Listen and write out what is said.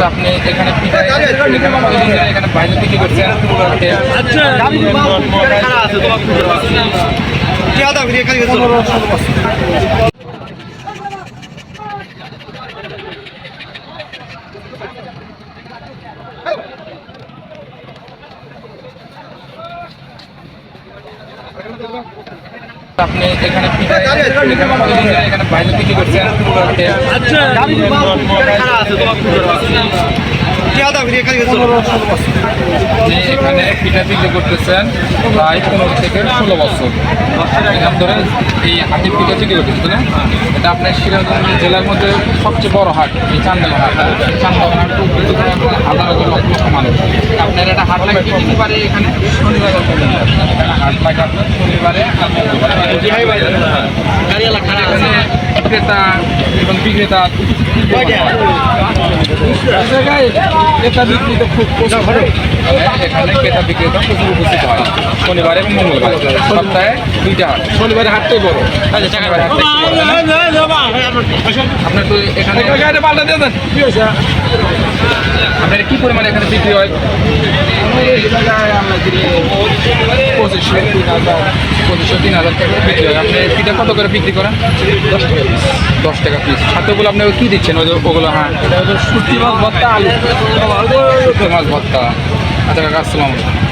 আপনি এখানে এখানে বাইরে বিক্রি করছেন। আপনি এখানে এখানে বাইরে বিক্রি করছেন। এখানে পিঠা বিক্রি করতেছেন প্রায় 15 থেকে 16 বছর এখান ধরে এই হাটের পিঠা বিক্রি করতেছে না। এটা আপনার সিরাজগঞ্জ জেলার মধ্যে সবচেয়ে বড় হাট এই চান্দাগঞ্জ হাট। চান্দাগঞ্জ হাট হাজার লক্ষ লক্ষ মানুষ। আপনার একটা হাট লাগে কি পারে এখানে শনিবার হাট লাগে আপনার শনিবারে ক্রেতা এবং বিক্রেতা ক্রেতা বিক্রেতা খুব এখানে ক্রেতা বিক্রেতা প্রচুর উপস্থিত হয় শনিবার এবং মঙ্গলবার। সপ্তাহে 2টা হাট। শনিবারে হাটটাই বড়। আপনার তো এখানে আপনার কি পরিমাণে এখানে বিক্রি হয়? 2500-3000 টাকা বিক্রি হয়। আপনি পিঠা কত করে বিক্রি করেন? 10 টাকা পিস। সাথেগুলো আপনি কী দিচ্ছেন ওগুলো? হ্যাঁ, এটা হলো শুটকি মাছ ভর্তা, আলু শুটকি মাছ ভর্তা। আচ্ছা কাকা, আসসালামু আলাইকুম।